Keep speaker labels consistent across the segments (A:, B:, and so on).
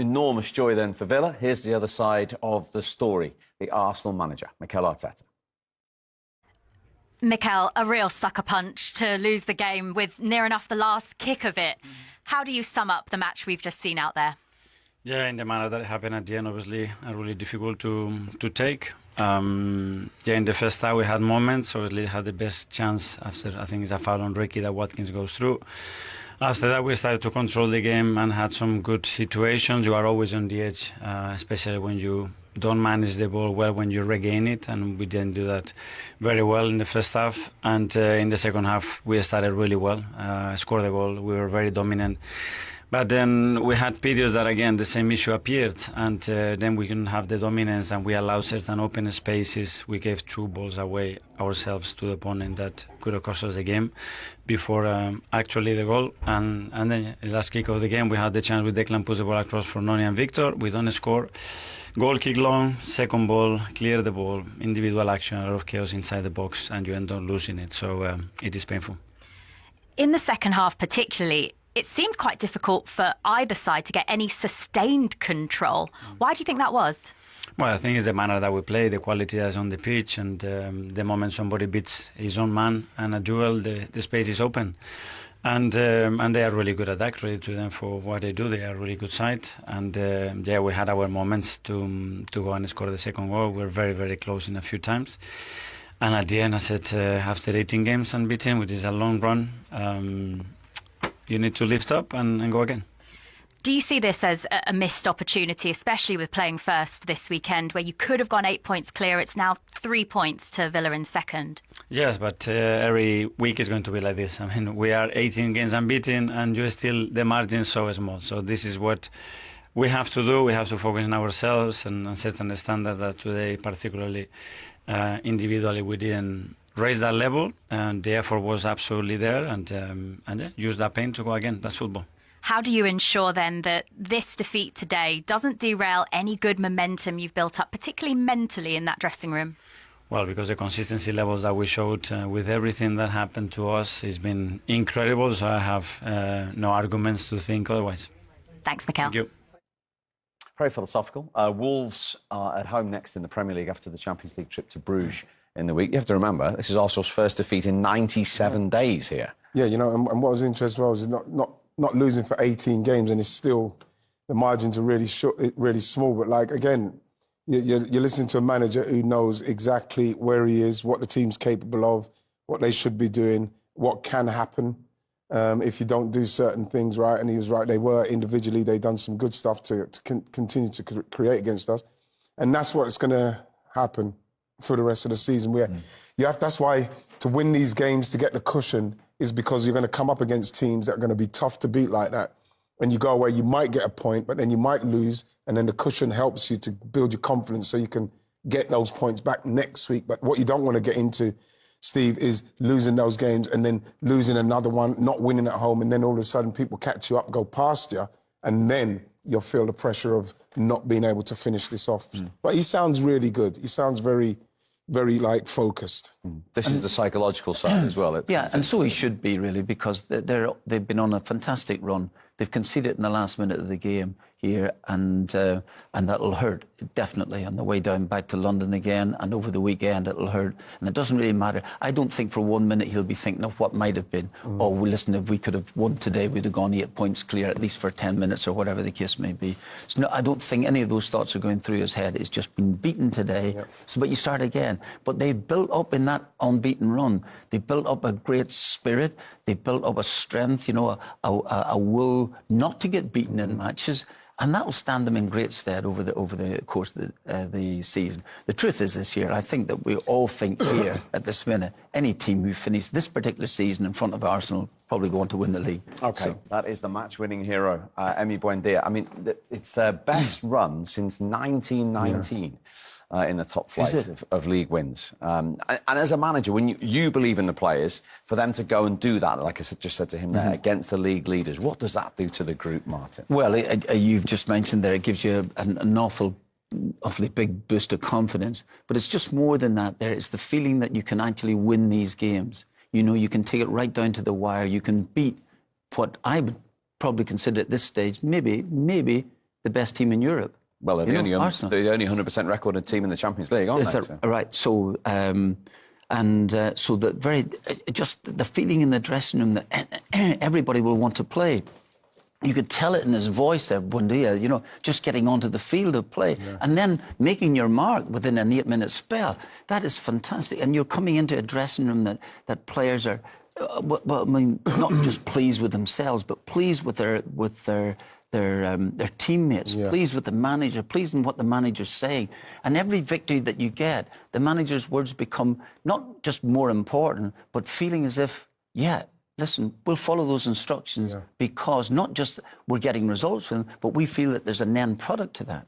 A: enormous joy then for Villa. Here's the other side of the story. The Arsenal manager, Mikel Arteta.
B: Mikel, a real sucker punch to lose the game with near enough the last kick of it. How do you sum up the match we've just seen out there?
C: Yeah, in the manner that happened at the end, obviously, really difficult to take. In the first half we had moments. Obviously, had the best chance after, I think it's a foul on Ricky that Watkins goes through. After that, we started to control the game and had some good situations. You are always on the edge, especially when you don't manage the ball well when you regain it, and we didn't do that very well in the first half. And in the second half, we started really well, scored the goal. We were very dominant. But then we had periods that, again, the same issue appeared, and then we couldn't have the dominance, and we allowed certain open spaces. We gave 2 balls away ourselves to the opponent that could have cost us the game before actually the goal. And then the last kick of the game, we had the chance with Declan puts the ball across for Noni and Victor. We don't score. Goal kick long, second ball, clear the ball, individual action, a lot of chaos inside the box, and you end up losing it. So it is painful.
B: In the second half particularly, it seemed quite difficult for either side to get any sustained control. Why do you think that was?
C: Well, I think it's the manner that we play, the quality that's on the pitch, and the moment somebody beats his own man and a duel, the space is open. And they are really good at that. Credit to them for what they do. They are a really good side. And yeah, we had our moments to go and score the second goal. We were very, very close in a few times. And at the end, I said, after 18 games unbeaten, which is a long run, you need to lift up and go again.
B: Do you see this as a missed opportunity, especially with playing first this weekend, where you could have gone 8 points clear? It's now 3 points to Villa in second.
C: Yes, but every week is going to be like this. I mean, we are 18 games unbeaten, and you're still, the margin is so small. So this is what we have to do. We have to focus on ourselves and certain standards that today, particularly individually, we didn't raise that level, and the effort was absolutely there, and yeah, use that pain to go again. That's football.
B: How do you ensure then that this defeat today doesn't derail any good momentum you've built up, particularly mentally in that dressing room?
C: Well, because the consistency levels that we showed with everything that happened to us has been incredible, so I have no arguments to think otherwise.
B: Thanks, Mikel.
C: Thank you.
A: Very philosophical. Wolves are at home next in the Premier League after the Champions League trip to Bruges in the week. You have to remember, this is Arsenal's first defeat in 97 days here.
D: Yeah, you know, and what was interesting was not losing for 18 games, and it's still, the margins are really short, really small. But like, again, you're listening to a manager who knows exactly where he is, what the team's capable of, what they should be doing, what can happen if you don't do certain things right. And he was right, they were individually, they've done some good stuff to continue to create against us. And that's what's going to happen for the rest of the season. That's why to win these games, to get the cushion, is because you're going to come up against teams that are going to be tough to beat like that. And you go away, you might get a point, but then you might lose, and then the cushion helps you to build your confidence so you can get those points back next week. But what you don't want to get into, Steve, is losing those games and then losing another one, not winning at home, and then all of a sudden people catch you up, go past you, and then you'll feel the pressure of not being able to finish this off. But he sounds really good. He sounds very like focused.
A: This is the psychological side as well.
E: Yeah, and so he should be really, because they've been on a fantastic run. They've conceded in the last minute of the game here, and that'll hurt, definitely, on the way down back to London again, and over the weekend it'll hurt. And it doesn't really matter. I don't think for 1 minute he'll be thinking of what might have been. Oh, well, listen, if we could have won today, we'd have gone 8 points clear, at least for 10 minutes or whatever the case may be. So no, I don't think any of those thoughts are going through his head. It's just been beaten today, but you start again. But they built up in that unbeaten run. They built up a great spirit. They built up a strength, you know, a will not to get beaten in matches. And that will stand them in great stead over the course of the season. The truth is this year, I think that we all think here at this minute, any team who finished this particular season in front of Arsenal probably going to win the league.
A: OK, so that is the match-winning hero, Emi Buendia. I mean, it's their best run since 1919. In the top flight of league wins. And as a manager, when you believe in the players, for them to go and do that, like I just said to him there, against the league leaders, what does that do to the group, Martin?
E: Well, you've just mentioned there, it gives you an awfully big boost of confidence. But it's just more than that. It's the feeling that you can actually win these games. You know, you can take it right down to the wire. You can beat what I would probably consider at this stage, maybe the best team in Europe.
A: Well, they're the only
E: Arsenal.
A: 100% recorded team in the Champions League, aren't they?
E: So? Right. So, so just the feeling in the dressing room that everybody will want to play. You could tell it in his voice there, Buendia, just getting onto the field of play and then making your mark within an 8-minute spell. That is fantastic. And you're coming into a dressing room that players are, not just pleased with themselves, but pleased with their teammates, pleased with the manager, pleased in what the manager's saying. And every victory that you get, the manager's words become not just more important, but feeling as if, listen, we'll follow those instructions because not just we're getting results from them, but we feel that there's an end product to that.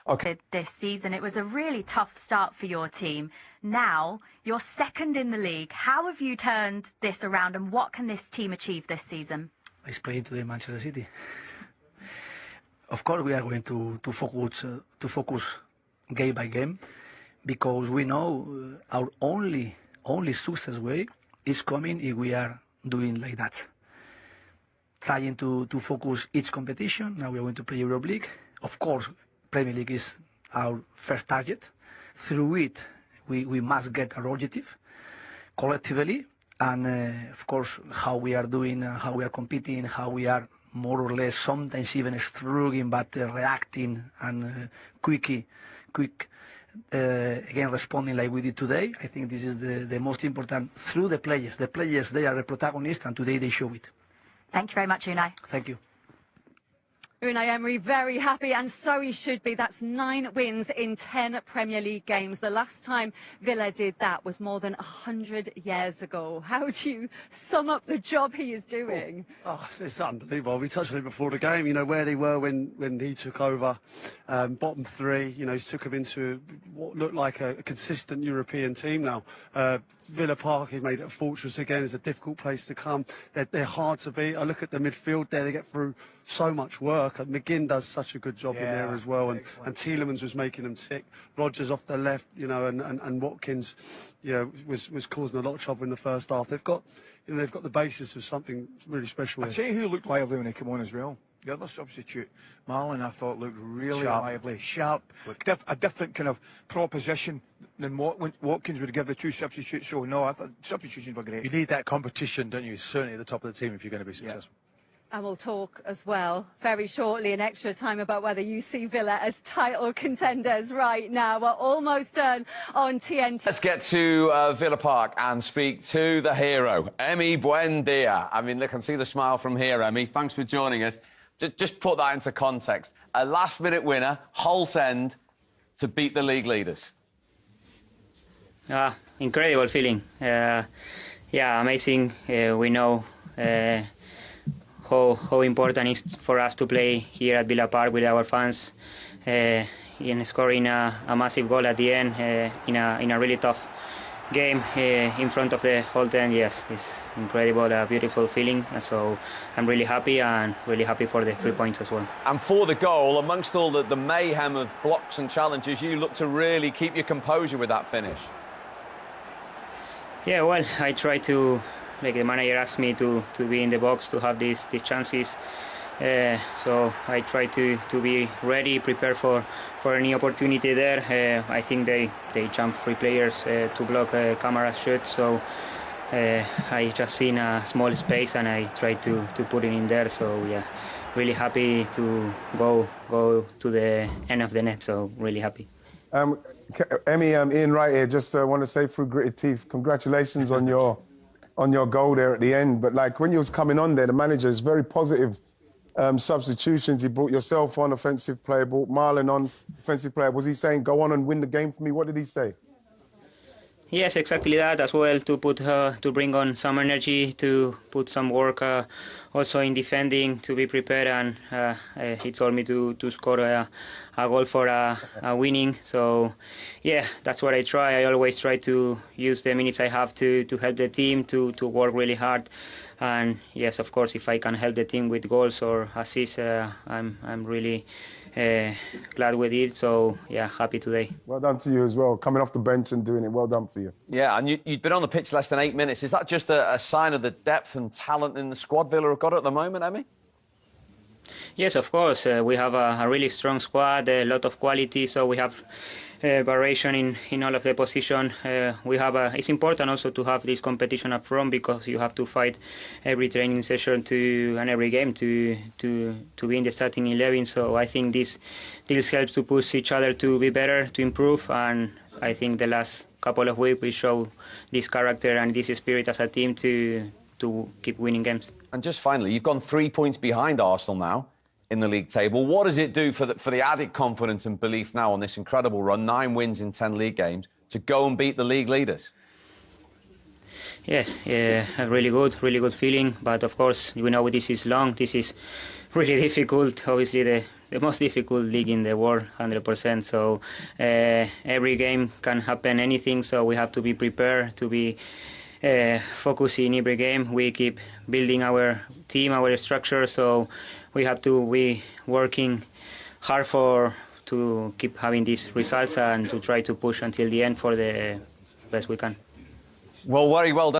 B: Okay. This season, it was a really tough start for your team. Now, you're second in the league. How have you turned this around and what can this team achieve this season?
F: I explained to the Manchester City. Of course, we are going to focus game by game because we know our only success way is coming if we are doing like that. Trying to focus each competition. Now we are going to play Europe League. Of course, Premier League is our first target. Through it, we must get our objective collectively. And of course, how we are doing, how we are competing, how we are more or less sometimes even struggling, but reacting and quick, again, responding like we did today. I think this is the most important through the players. The players, they are the protagonists, and today they show it.
B: Thank you very much, Unai.
F: Thank you.
G: Unai Emery very happy, and so he should be. That's 9 wins in 10 Premier League games. The last time Villa did that was more than 100 years ago. How do you sum up the job he is doing?
H: It's unbelievable. We touched on it before the game, where they were when he took over. Bottom 3, he took them into what looked like a consistent European team now. Villa Park, he made it a fortress again. It's a difficult place to come. They're hard to beat. I look at the midfield there, they get through so much work. McGinn does such a good job in there as well, and Tielemans was making them tick. Rodgers off the left, and Watkins, was causing a lot of trouble in the first half. They've got the basis of something really special.
I: I tell you who looked lively when he came on as well. The other substitute, Marlon, I thought looked really lively, sharp, a different kind of proposition than Watkins would give the 2 substitutes. So no, I thought substitutions were great.
J: You need that competition, don't you? Certainly at the top of the team if you're going to be successful.
G: And we'll talk as well very shortly in extra time about whether you see Villa as title contenders right now. We're almost done on TNT.
A: Let's get to Villa Park and speak to the hero, Emi Buendia. I mean, look, I can see the smile from here, Emi. Thanks for joining us. Just put that into context. A last-minute winner, Holt End, to beat the league leaders.
K: Incredible feeling. Amazing. We know how important it is for us to play here at Villa Park with our fans, in scoring a massive goal at the end in a really tough game in front of the whole team. Yes, it's incredible, a beautiful feeling. So I'm really happy, and really happy for the 3 points as well.
A: And for the goal, amongst all the mayhem of blocks and challenges, you look to really keep your composure with that finish.
K: Yeah, well, I try to, like the manager asked me to be in the box, to have these chances. So I try to be ready, prepared for any opportunity there. I think they jump 3 players to block Kamara's shot. So I just seen a small space and I try to put it in there. So yeah, really happy to go to the end of the net. So really happy.
D: Emi, Ian Wright here. Just want to say through gritted teeth, congratulations on your goal there at the end. But like when you was coming on there, the manager is very positive. Substitutions, he brought yourself on, offensive player, brought Marlon on, offensive player. Was he saying, go on and win the game for me? What did he say?
K: Yes, exactly that as well, to bring on some energy, to put some work also in defending, to be prepared, and he told me to score a goal for a winning. So yeah, that's what I try. I always try to use the minutes I have to help the team, to work really hard. And yes, of course, if I can help the team with goals or assists, I'm really glad with it. So yeah, happy today.
D: Well done to you as well, coming off the bench and doing it. Well done for you.
A: Yeah, and you'd been on the pitch less than 8 minutes. Is that just a sign of the depth and talent in the squad Villa have got at the moment, Emi?
K: Yes, of course. We have a really strong squad, a lot of quality, so we have variation in all of the position. It's important also to have this competition up front because you have to fight every training session and every game to be in the starting 11. So I think this helps to push each other to be better, to improve, and I think the last couple of weeks we show this character and this spirit as a team to keep winning games.
A: And just finally, you've gone 3 points behind Arsenal now in the league table. What does it do for the added confidence and belief now on this incredible run, 9 wins in 10 league games, to go and beat the league leaders?
K: Yes, a really good feeling. But of course, we know this is long. This is really difficult. Obviously, the most difficult league in the world, 100%. So every game can happen anything. So we have to be prepared to be focusing every game. We keep building our team, our structure. So we have to be working hard to keep having these results and to try to push until the end for the best we can.
A: Well, very well done.